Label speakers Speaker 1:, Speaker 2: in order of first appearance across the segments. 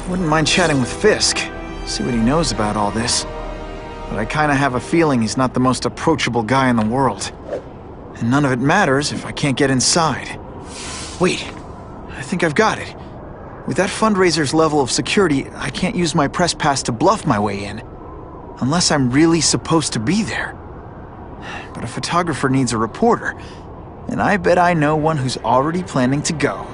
Speaker 1: Wouldn't mind chatting with Fisk, see what he knows about all this. But I kinda have a feeling he's not the most approachable guy in the world. And none of it matters if I can't get inside. Wait, I think I've got it. With that fundraiser's level of security, I can't use my press pass to bluff my way in. Unless I'm really supposed to be there. But a photographer needs a reporter, and I bet I know one who's already planning to go.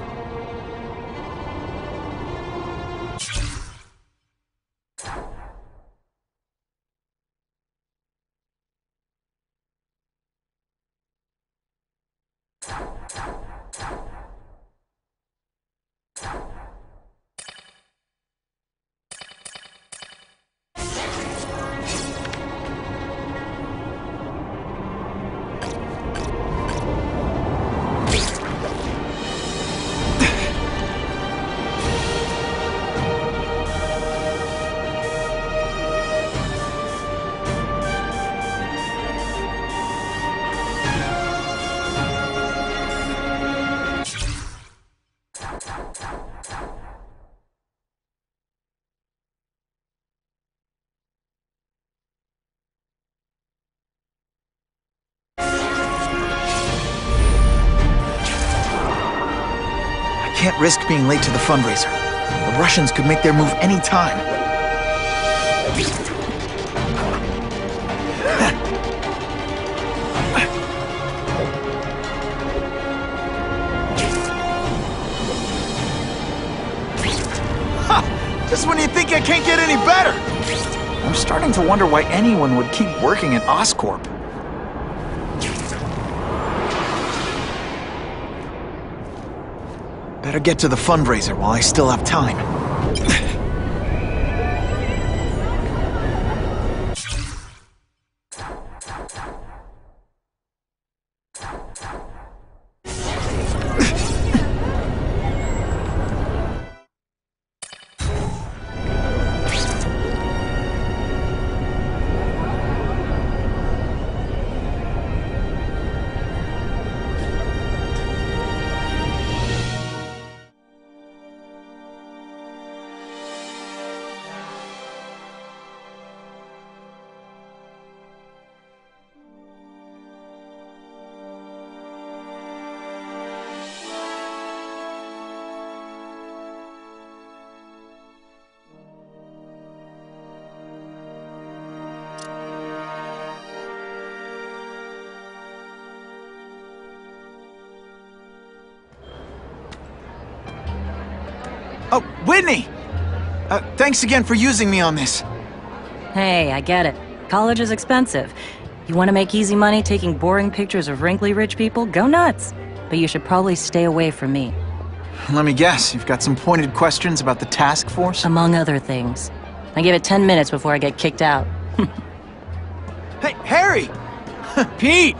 Speaker 1: Can't risk being late to the fundraiser. The Russians could make their move any time. Just when you think I can't get any better! I'm starting to wonder why anyone would keep working at Oscorp. Better get to the fundraiser while I still have time. Oh, Whitney! Thanks again for using me on this.
Speaker 2: Hey, I get it. College is expensive. You want to make easy money taking boring pictures of wrinkly rich people? Go nuts! But you should probably stay away from me.
Speaker 1: Let me guess, you've got some pointed questions about the task force?
Speaker 2: Among other things. I give it 10 minutes before I get kicked out.
Speaker 1: Hey, Harry!
Speaker 3: Pete!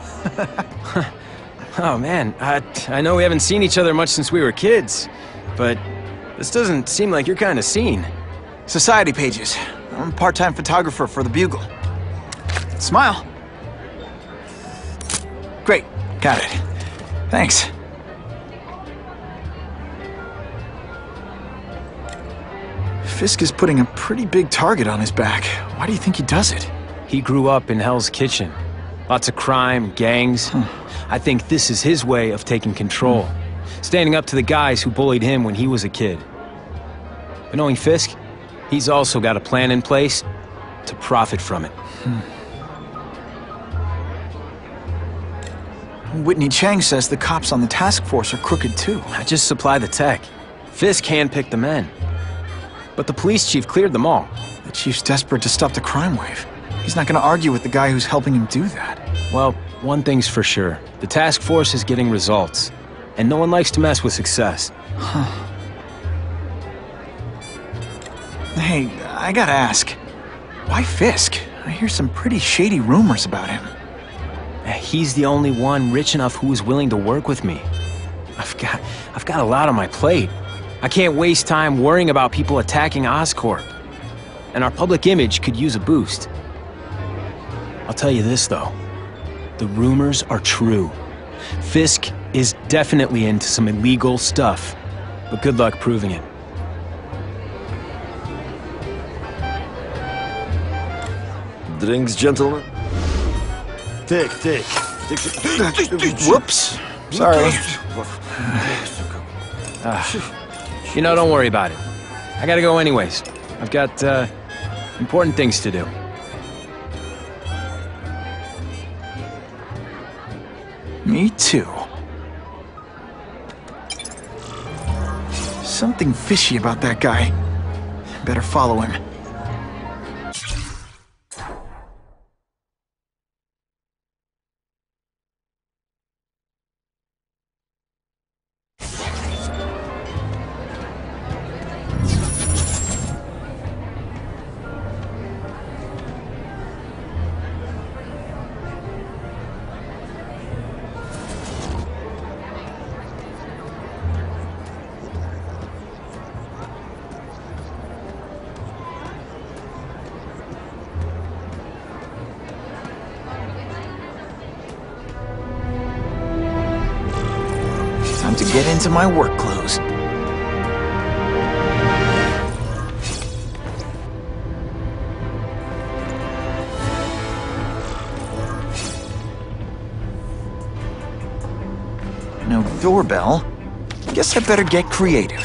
Speaker 3: Oh man, I know we haven't seen each other much since we were kids, but this doesn't seem like your kind of scene.
Speaker 1: Society pages. I'm a part-time photographer for the Bugle. Smile. Great, got it. Thanks. Fisk is putting a pretty big target on his back. Why do you think he does it?
Speaker 3: He grew up in Hell's Kitchen. Lots of crime, gangs. I think this is his way of taking control. Standing up to the guys who bullied him when he was a kid. But knowing Fisk, he's also got a plan in place to profit from it.
Speaker 1: Whitney Chang says the cops on the task force are crooked too.
Speaker 3: I just supply the tech. Fisk handpicked the men. But the police chief cleared them all.
Speaker 1: The chief's desperate to stop the crime wave. He's not gonna argue with the guy who's helping him do that.
Speaker 3: Well, one thing's for sure. The task force is getting results. And no one likes to mess with success.
Speaker 1: Hey, I gotta ask. Why Fisk? I hear some pretty shady rumors about him.
Speaker 3: He's the only one rich enough who is willing to work with me. I've got a lot on my plate. I can't waste time worrying about people attacking Oscorp. And our public image could use a boost. I'll tell you this, though. The rumors are true. Fisk is definitely into some illegal stuff. But good luck proving it.
Speaker 4: Drinks, gentlemen? Take.
Speaker 1: Whoops. Sorry.
Speaker 3: You know, don't worry about it. I gotta go anyways. I've got, important things to do.
Speaker 1: Me too. Something fishy about that guy. Better follow him. Time to get into my work clothes. No doorbell. Guess I better get creative.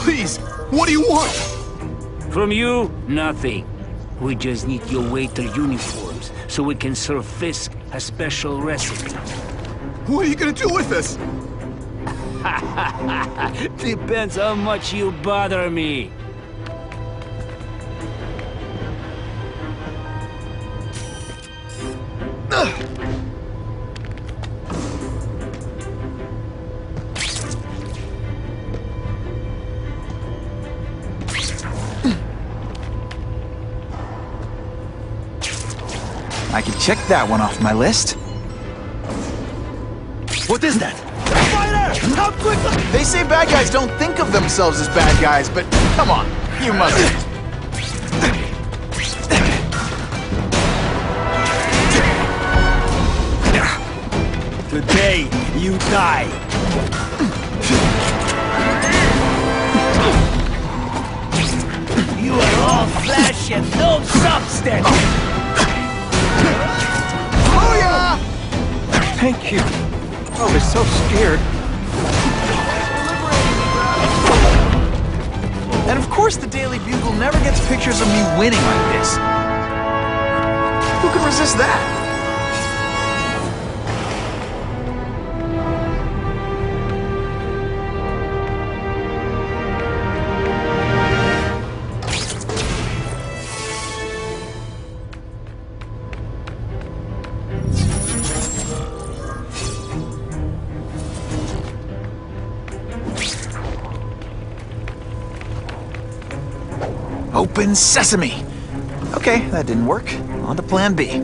Speaker 5: Please, what do you want?
Speaker 6: From you, nothing. We just need your waiter uniforms so we can serve Fisk a special recipe.
Speaker 5: What are you gonna do with us?
Speaker 6: Depends how much you bother me.
Speaker 1: I can check that one off my list.
Speaker 5: What is that? Fire! How quickly?
Speaker 1: They say bad guys don't think of themselves as bad guys, but come on, you mustn't.
Speaker 6: Today, you die. You are all flesh and no substance.
Speaker 1: Oh yeah!
Speaker 5: Thank you. I was so scared.
Speaker 1: And of course the Daily Bugle never gets pictures of me winning like this. Who could resist that? Open sesame! Okay, that didn't work. On to plan B.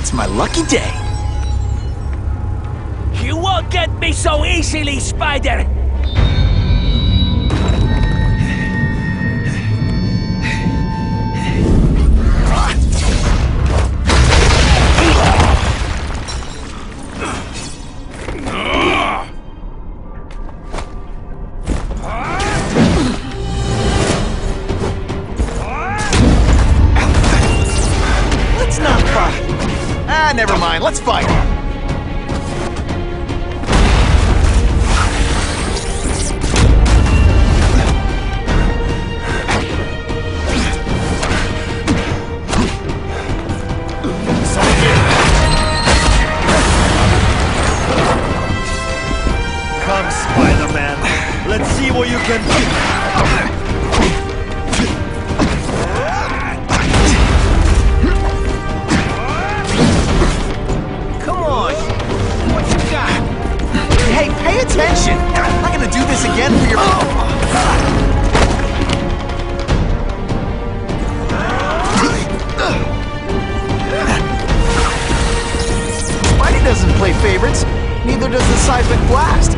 Speaker 1: It's my lucky day.
Speaker 6: You won't get me so easily, Spider!
Speaker 1: Let's not fight. Ah, never mind. Let's fight.
Speaker 4: Come, Spider-Man. Let's see what you can do.
Speaker 1: play favorites. Neither does the seismic blast.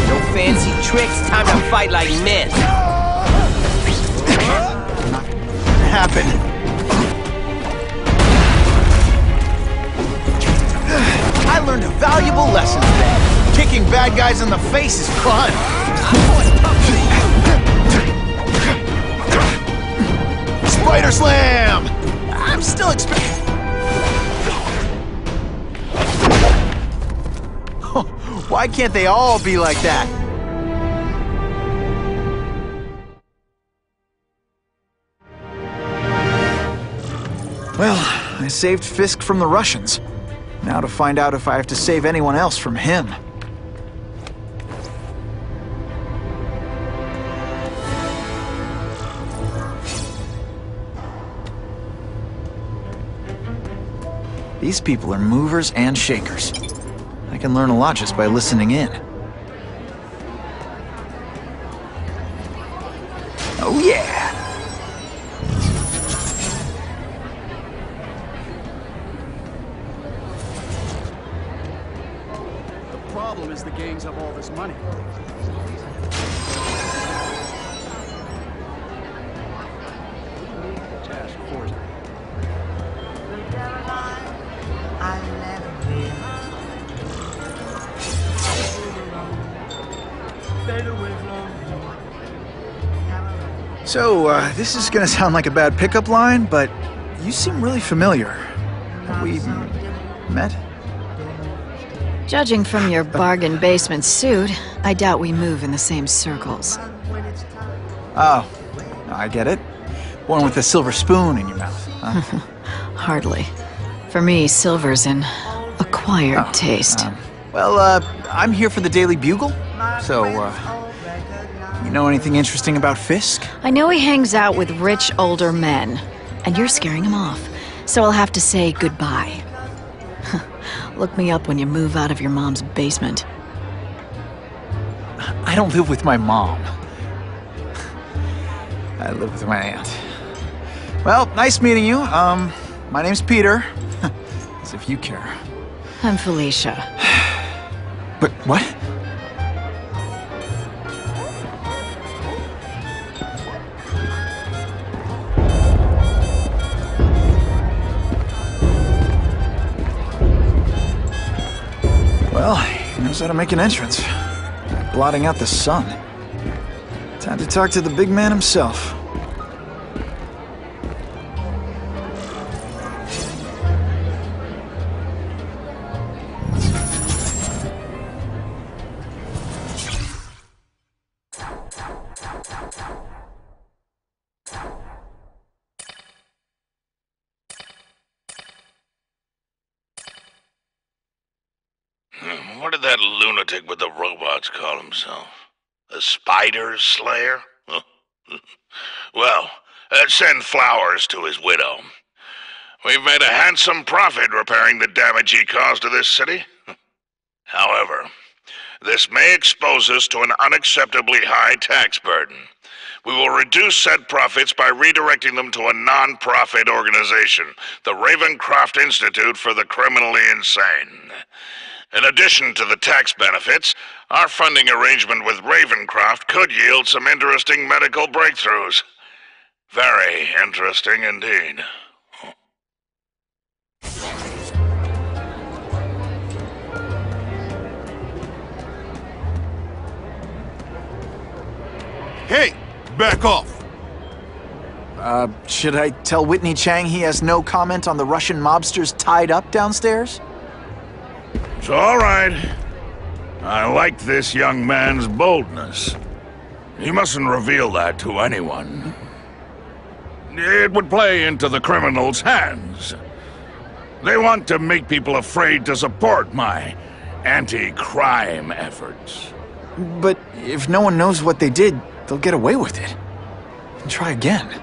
Speaker 3: No fancy tricks, time to fight like men.
Speaker 1: Not gonna happen. I learned a valuable lesson today. Kicking bad guys in the face is fun. Spider Slam! I'm still expecting. Why can't they all be like that? Well, I saved Fisk from the Russians. Now to find out if I have to save anyone else from him. These people are movers and shakers. I can learn a lot just by listening in. Oh yeah!
Speaker 7: The problem is the gangs have all this money. Task force.
Speaker 1: So, this is gonna sound like a bad pickup line, but you seem really familiar. Have we met?
Speaker 8: Judging from your bargain basement suit, I doubt we move in the same circles.
Speaker 1: Oh, I get it. One with a silver spoon in your mouth, huh?
Speaker 8: Hardly. For me, silver's an acquired taste.
Speaker 1: Well, I'm here for the Daily Bugle, so, you know anything interesting about Fisk?
Speaker 8: I know he hangs out with rich older men, and you're scaring him off, so I'll have to say goodbye. Look me up when you move out of your mom's basement.
Speaker 1: I don't live with my mom. I live with my aunt. Well, nice meeting you. My name's Peter. As if you care.
Speaker 8: I'm Felicia.
Speaker 1: But what? Well, he knows how to make an entrance. Blotting out the sun. Time to talk to the big man himself.
Speaker 9: What did that lunatic with the robots call himself? A spider slayer? Well, send flowers to his widow. We've made a handsome profit repairing the damage he caused to this city. However, this may expose us to an unacceptably high tax burden. We will reduce said profits by redirecting them to a non-profit organization, the Ravencroft Institute for the Criminally Insane. In addition to the tax benefits, our funding arrangement with Ravencroft could yield some interesting medical breakthroughs. Very interesting indeed.
Speaker 10: Hey, back off!
Speaker 1: Should I tell Whitney Chang he has no comment on the Russian mobsters tied up downstairs?
Speaker 9: It's all right. I like this young man's boldness. He mustn't reveal that to anyone. It would play into the criminals' hands. They want to make people afraid to support my anti-crime efforts.
Speaker 1: But if no one knows what they did, they'll get away with it. And try again.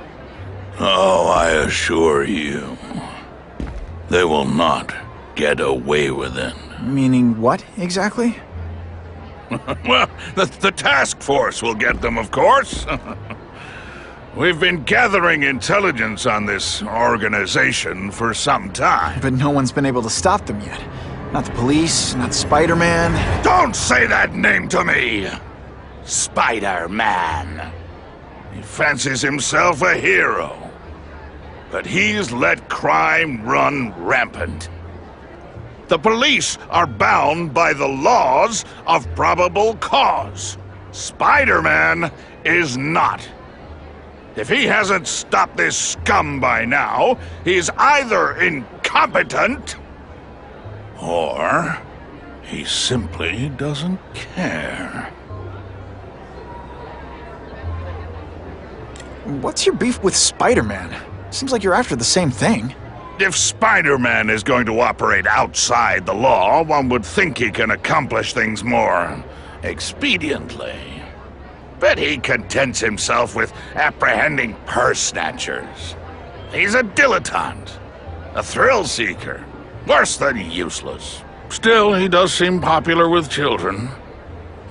Speaker 9: Oh, I assure you, they will not get away with it.
Speaker 1: Meaning what, exactly?
Speaker 9: Well, the task force will get them, of course. We've been gathering intelligence on this organization for some time.
Speaker 1: But no one's been able to stop them yet. Not the police, not Spider-Man.
Speaker 9: Don't say that name to me! Spider-Man. He fancies himself a hero. But he's let crime run rampant. The police are bound by the laws of probable cause. Spider-Man is not. If he hasn't stopped this scum by now, he's either incompetent, or he simply doesn't care.
Speaker 1: What's your beef with Spider-Man? Seems like you're after the same thing.
Speaker 9: If Spider-Man is going to operate outside the law, one would think he can accomplish things more expediently. But he contents himself with apprehending purse snatchers. He's a dilettante, a thrill seeker, worse than useless. Still, he does seem popular with children.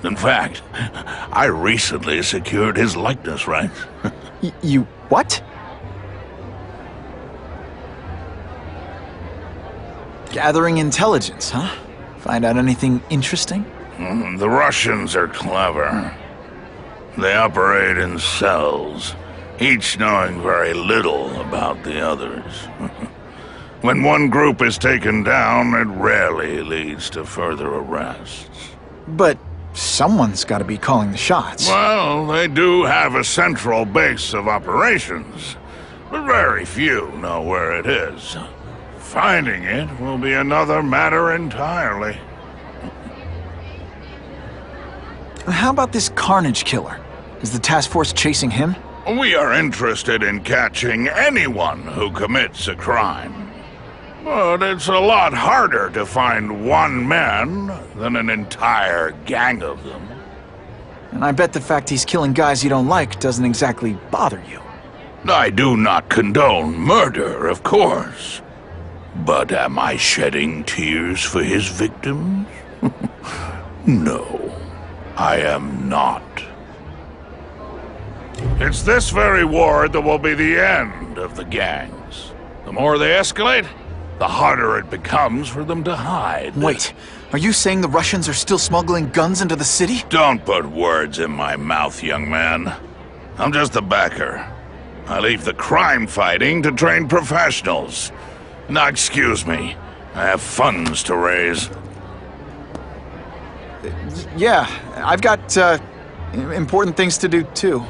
Speaker 9: In fact, I recently secured his likeness rights.
Speaker 1: You what? Gathering intelligence, huh? Find out anything interesting?
Speaker 9: The Russians are clever. They operate in cells, each knowing very little about the others. When one group is taken down, it rarely leads to further arrests.
Speaker 1: But someone's got to be calling the shots.
Speaker 9: Well, they do have a central base of operations, but very few know where it is. Finding it will be another matter entirely.
Speaker 1: How about this Carnage killer? Is the task force chasing him?
Speaker 9: We are interested in catching anyone who commits a crime. But it's a lot harder to find one man than an entire gang of them.
Speaker 1: And I bet the fact he's killing guys you don't like doesn't exactly bother you.
Speaker 9: I do not condone murder, of course. But am I shedding tears for his victims? No, I am not. It's this very war that will be the end of the gangs. The more they escalate, the harder it becomes for them to hide.
Speaker 1: Wait, are you saying the Russians are still smuggling guns into the city?
Speaker 9: Don't put words in my mouth, young man. I'm just a backer. I leave the crime fighting to trained professionals. Now, excuse me. I have funds to raise.
Speaker 1: Yeah, I've got, important things to do, too.